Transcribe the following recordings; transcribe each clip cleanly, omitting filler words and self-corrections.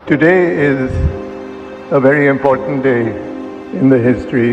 Today is a very important day in the history.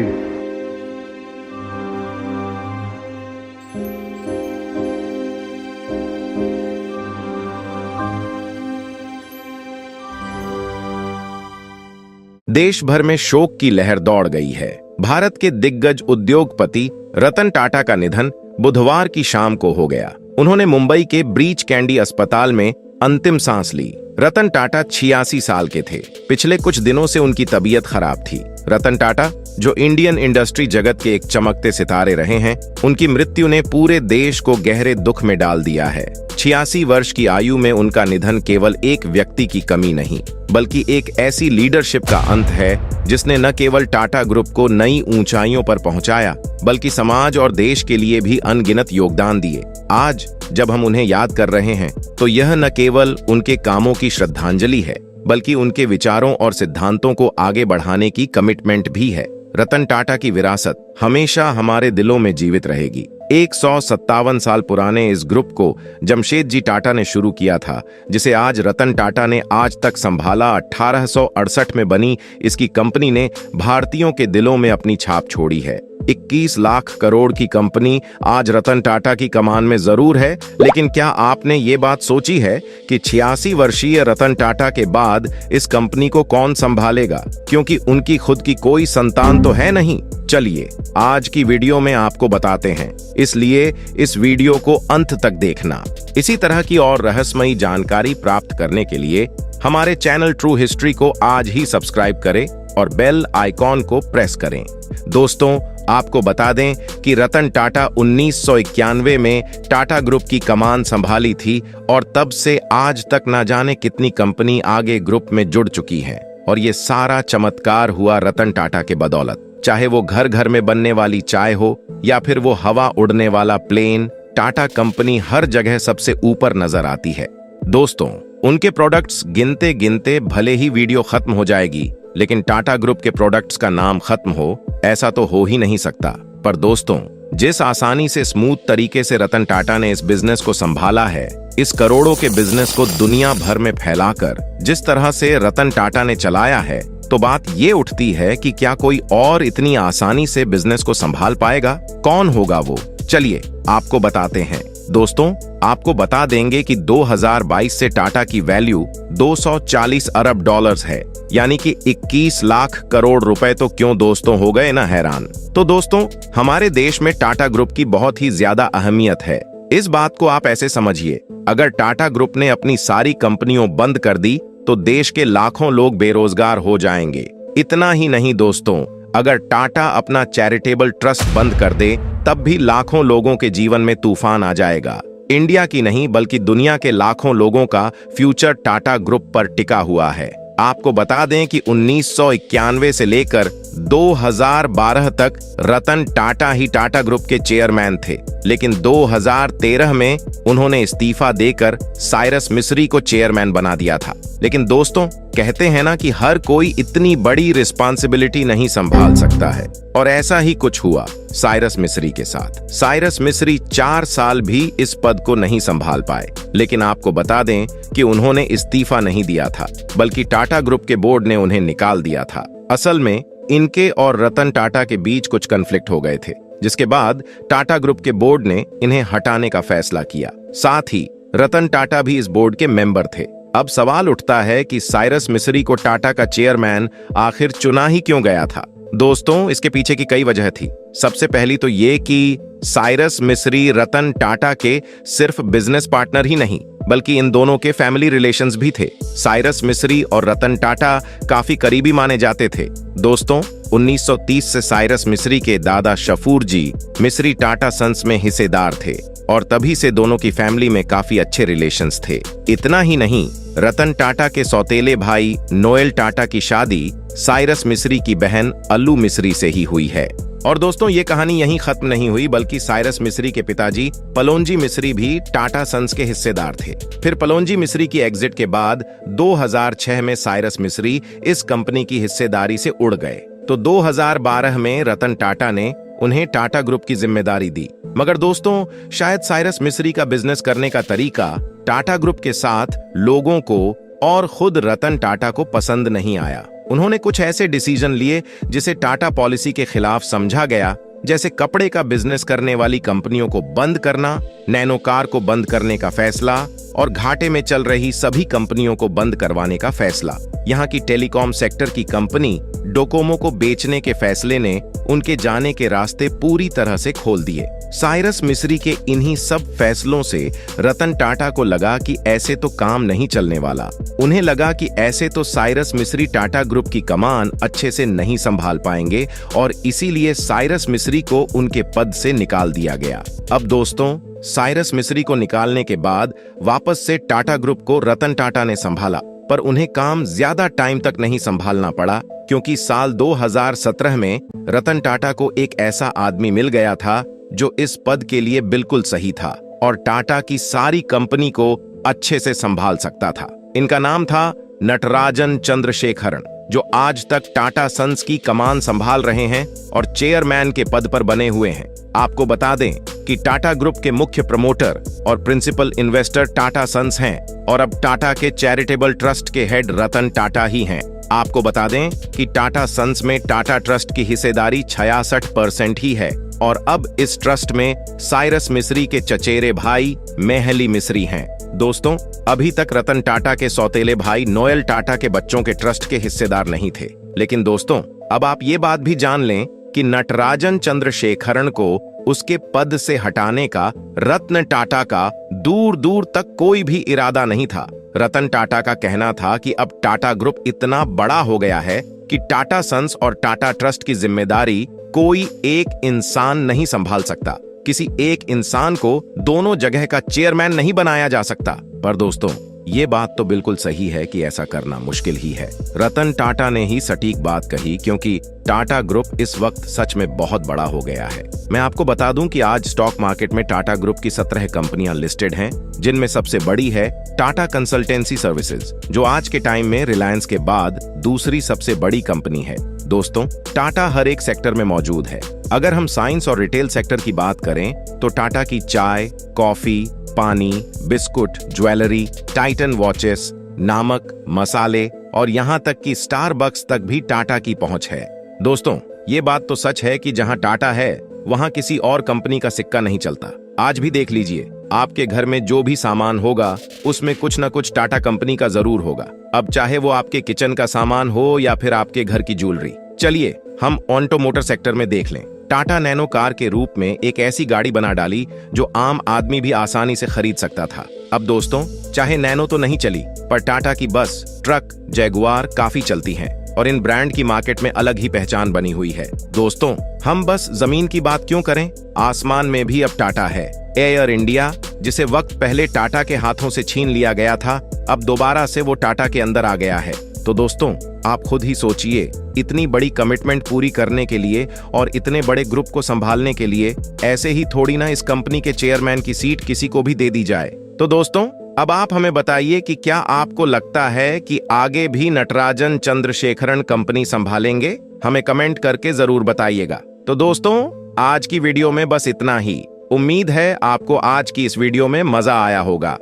देश भर में शोक की लहर दौड़ गई है। भारत के दिग्गज उद्योगपति रतन टाटा का निधन बुधवार की शाम को हो गया। उन्होंने मुंबई के ब्रीच कैंडी अस्पताल में अंतिम सांस ली। रतन टाटा 86 साल के थे। पिछले कुछ दिनों से उनकी तबीयत खराब थी। रतन टाटा, जो इंडियन इंडस्ट्री जगत के एक चमकते सितारे रहे हैं, उनकी मृत्यु ने पूरे देश को गहरे दुख में डाल दिया है। 86 वर्ष की आयु में उनका निधन केवल एक व्यक्ति की कमी नहीं, बल्कि एक ऐसी लीडरशिप का अंत है जिसने न केवल टाटा ग्रुप को नई ऊंचाइयों पर पहुंचाया, बल्कि समाज और देश के लिए भी अनगिनत योगदान दिए। आज जब हम उन्हें याद कर रहे हैं, तो यह न केवल उनके कामों की श्रद्धांजलि है, बल्कि उनके विचारों और सिद्धांतों को आगे बढ़ाने की कमिटमेंट भी है। रतन टाटा की विरासत हमेशा हमारे दिलों में जीवित रहेगी। 157 साल पुराने इस ग्रुप को जमशेद जी टाटा ने शुरू किया था, जिसे आज रतन टाटा ने आज तक संभाला। 1868 में बनी इसकी कंपनी ने भारतीयों के दिलों में अपनी छाप छोड़ी है। 21 लाख करोड़ की कंपनी आज रतन टाटा की कमान में जरूर है, लेकिन क्या आपने ये बात सोची है कि 86 वर्षीय रतन टाटा के बाद इस कंपनी को कौन संभालेगा, क्योंकि उनकी खुद की कोई संतान तो है नहीं। चलिए आज की वीडियो में आपको बताते हैं, इसलिए इस वीडियो को अंत तक देखना। इसी तरह की और रहस्यमयी जानकारी प्राप्त करने के लिए हमारे चैनल ट्रू हिस्ट्री को आज ही सब्सक्राइब करें और बेल आइकॉन को प्रेस करें। दोस्तों, आपको बता दें कि रतन टाटा 1991 में टाटा ग्रुप की कमान संभाली थी और तब से आज तक ना जाने कितनी कंपनी आगे ग्रुप में जुड़ चुकी है। और ये सारा चमत्कार हुआ रतन टाटा के बदौलत। चाहे वो घर घर में बनने वाली चाय हो या फिर वो हवा उड़ने वाला प्लेन, टाटा कंपनी हर जगह सबसे ऊपर नजर आती है। दोस्तों, उनके प्रोडक्ट्स गिनते गिनते भले ही वीडियो खत्म हो जाएगी, लेकिन टाटा ग्रुप के प्रोडक्ट्स का नाम खत्म हो, ऐसा तो हो ही नहीं सकता। पर दोस्तों, जिस आसानी से स्मूथ तरीके से रतन टाटा ने इस बिजनेस को संभाला है, इस करोड़ों के बिजनेस को दुनिया भर में फैलाकर जिस तरह से रतन टाटा ने चलाया है, तो बात ये उठती है कि क्या कोई और इतनी आसानी से बिजनेस को संभाल पाएगा? कौन होगा वो? चलिए आपको बताते हैं। दोस्तों, आपको बता देंगे कि 2022 से टाटा की वैल्यू 240 अरब डॉलर्स है, यानी कि 21 लाख करोड़ रुपए। तो क्यों दोस्तों हो गए ना हैरान? तो दोस्तों, हमारे देश में टाटा ग्रुप की बहुत ही ज्यादा अहमियत है। इस बात को आप ऐसे समझिए, अगर टाटा ग्रुप ने अपनी सारी कंपनियों बंद कर दी तो देश के लाखों लोग बेरोजगार हो जाएंगे। इतना ही नहीं दोस्तों, अगर टाटा अपना चैरिटेबल ट्रस्ट बंद कर दे, तब भी लाखों लोगों के जीवन में तूफान आ जाएगा। इंडिया की नहीं बल्कि दुनिया के लाखों लोगों का फ्यूचर टाटा ग्रुप पर टिका हुआ है। आपको बता दें कि 1991 से लेकर 2012 तक रतन टाटा ही टाटा ग्रुप के चेयरमैन थे, लेकिन 2013 में उन्होंने इस्तीफा देकर साइरस मिस्री को चेयरमैन बना दिया था। लेकिन दोस्तों, कहते हैं ना कि हर कोई इतनी बड़ी रिस्पांसिबिलिटी नहीं संभाल सकता है, और ऐसा ही कुछ हुआ साइरस मिस्री के साथ। साइरस मिस्री 4 साल भी इस पद को नहीं संभाल पाए, लेकिन आपको बता दें कि उन्होंने इस्तीफा नहीं दिया था, बल्कि टाटा ग्रुप के बोर्ड ने उन्हें निकाल दिया था। असल में इनके और रतन टाटा के बीच कुछ कॉन्फ्लिक्ट हो गए थे, जिसके बाद टाटा ग्रुप के बोर्ड ने इन्हें हटाने का फैसला किया। साथ ही रतन टाटा भी इस बोर्ड के मेंबर थे। अब सवाल उठता है कि साइरस मिस्री को टाटा का चेयरमैन आखिर चुना ही क्यों गया था? दोस्तों, इसके पीछे की कई वजह थी। सबसे पहली तो ये कि साइरस मिस्री रतन टाटा के सिर्फ बिजनेस पार्टनर ही नहीं, बल्कि इन दोनों के फैमिली रिलेशंस भी थे। साइरस मिस्री और रतन टाटा काफी करीबी माने जाते थे। दोस्तों, 1930 से साइरस मिस्री के दादा शफूर जी मिस्री टाटा सन्स में हिस्सेदार थे, और तभी से दोनों की फैमिली में काफी अच्छे रिलेशंस थे। इतना ही नहीं, रतन टाटा के सौतेले भाई नोएल टाटा की शादी साइरस मिस्री की बहन अल्लू मिस्री से ही हुई है। और दोस्तों, ये कहानी यहीं खत्म नहीं हुई, बल्कि साइरस मिस्री के पिताजी पलोंजी मिस्री भी टाटा सन्स के हिस्सेदार थे। फिर पलोंजी मिस्री की एग्जिट के बाद 2006 में साइरस मिस्री इस कंपनी की हिस्सेदारी से उड़ गए। तो 2012 में रतन टाटा ने उन्हें टाटा ग्रुप की जिम्मेदारी दी। मगर दोस्तों, शायद साइरस मिस्री का बिजनेस करने का तरीका टाटा ग्रुप के साथ लोगों को और खुद रतन टाटा को पसंद नहीं आया। उन्होंने कुछ ऐसे डिसीजन लिए जिसे टाटा पॉलिसी के खिलाफ समझा गया, जैसे कपड़े का बिजनेस करने वाली कंपनियों को बंद करना, नैनो कार को बंद करने का फैसला और घाटे में चल रही सभी कंपनियों को बंद करवाने का फैसला। यहाँ की टेलीकॉम सेक्टर की कंपनी डोकोमो को बेचने के फैसले ने उनके जाने के रास्ते पूरी तरह से खोल दिए। साइरस मिस्री के इन्हीं सब फैसलों से रतन टाटा को लगा कि ऐसे तो काम नहीं चलने वाला। उन्हें लगा कि ऐसे तो साइरस मिस्री टाटा ग्रुप की कमान अच्छे से नहीं संभाल पाएंगे और इसीलिए साइरस मिस्री को उनके पद से निकाल दिया गया। अब दोस्तों, साइरस मिस्री को निकालने के बाद वापस से टाटा ग्रुप को रतन टाटा ने संभाला, पर उन्हें काम ज्यादा टाइम तक नहीं संभालना पड़ा, क्योंकि साल 2017 में रतन टाटा को एक ऐसा आदमी मिल गया था जो इस पद के लिए बिल्कुल सही था और टाटा की सारी कंपनी को अच्छे से संभाल सकता था। इनका नाम था नटराजन चंद्रशेखरन, जो आज तक टाटा सन्स की कमान संभाल रहे हैं और चेयरमैन के पद पर बने हुए हैं। आपको बता दें कि टाटा ग्रुप के मुख्य प्रमोटर और प्रिंसिपल इन्वेस्टर टाटा सन्स हैं और अब टाटा के चैरिटेबल ट्रस्ट के हेड रतन टाटा ही हैं। आपको बता दें कि टाटा सन्स में टाटा ट्रस्ट की हिस्सेदारी 66% ही है और अब इस ट्रस्ट में साइरस मिस्री के चचेरे भाई मेहली मिस्री हैं। दोस्तों, अभी तक रतन टाटा के सौतेले भाई नोएल टाटा के बच्चों के ट्रस्ट के हिस्सेदार नहीं थे। लेकिन दोस्तों, अब आप ये बात भी जान लें कि नटराजन चंद्रशेखरन को उसके पद से हटाने का रतन टाटा का दूर दूर तक कोई भी इरादा नहीं था। रतन टाटा का कहना था कि अब टाटा ग्रुप इतना बड़ा हो गया है कि टाटा सन्स और टाटा ट्रस्ट की जिम्मेदारी कोई एक इंसान नहीं संभाल सकता। किसी एक इंसान को दोनों जगह का चेयरमैन नहीं बनाया जा सकता। पर दोस्तों, ये बात तो बिल्कुल सही है कि ऐसा करना मुश्किल ही है। रतन टाटा ने ही सटीक बात कही, क्योंकि टाटा ग्रुप इस वक्त सच में बहुत बड़ा हो गया है। मैं आपको बता दूं कि आज स्टॉक मार्केट में टाटा ग्रुप की 17 कंपनियां लिस्टेड हैं, जिनमें सबसे बड़ी है टाटा कंसल्टेंसी सर्विसेज, जो आज के टाइम में रिलायंस के बाद दूसरी सबसे बड़ी कंपनी है। दोस्तों, टाटा हर एक सेक्टर में मौजूद है। अगर हम साइंस और रिटेल सेक्टर की बात करें तो टाटा की चाय, कॉफी, पानी, बिस्कुट, ज्वेलरी, टाइटन वॉचेस, नमक, मसाले और यहाँ तक कि स्टारबक्स तक भी टाटा की पहुंच है। दोस्तों, ये बात तो सच है कि जहां टाटा है वहां किसी और कंपनी का सिक्का नहीं चलता। आज भी देख लीजिए, आपके घर में जो भी सामान होगा उसमें कुछ ना कुछ टाटा कंपनी का जरूर होगा। अब चाहे वो आपके किचन का सामान हो या फिर आपके घर की ज्वेलरी। चलिए हम ऑटोमोटर सेक्टर में देख लें। टाटा नैनो कार के रूप में एक ऐसी गाड़ी बना डाली जो आम आदमी भी आसानी से खरीद सकता था। अब दोस्तों, चाहे नैनो तो नहीं चली, पर टाटा की बस, ट्रक, जैगुआर काफी चलती हैं और इन ब्रांड की मार्केट में अलग ही पहचान बनी हुई है। दोस्तों, हम बस जमीन की बात क्यों करें, आसमान में भी अब टाटा है। एयर इंडिया, जिसे वक्त पहले टाटा के हाथों से छीन लिया गया था, अब दोबारा से वो टाटा के अंदर आ गया है। तो दोस्तों, आप खुद ही सोचिए, इतनी बड़ी कमिटमेंट पूरी करने के लिए और इतने बड़े ग्रुप को संभालने के लिए ऐसे ही थोड़ी ना इस कंपनी के चेयरमैन की सीट किसी को भी दे दी जाए। तो दोस्तों, अब आप हमें बताइए कि क्या आपको लगता है कि आगे भी नटराजन चंद्रशेखरन कंपनी संभालेंगे? हमें कमेंट करके जरूर बताइएगा। तो दोस्तों, आज की वीडियो में बस इतना ही। उम्मीद है आपको आज की इस वीडियो में मजा आया होगा।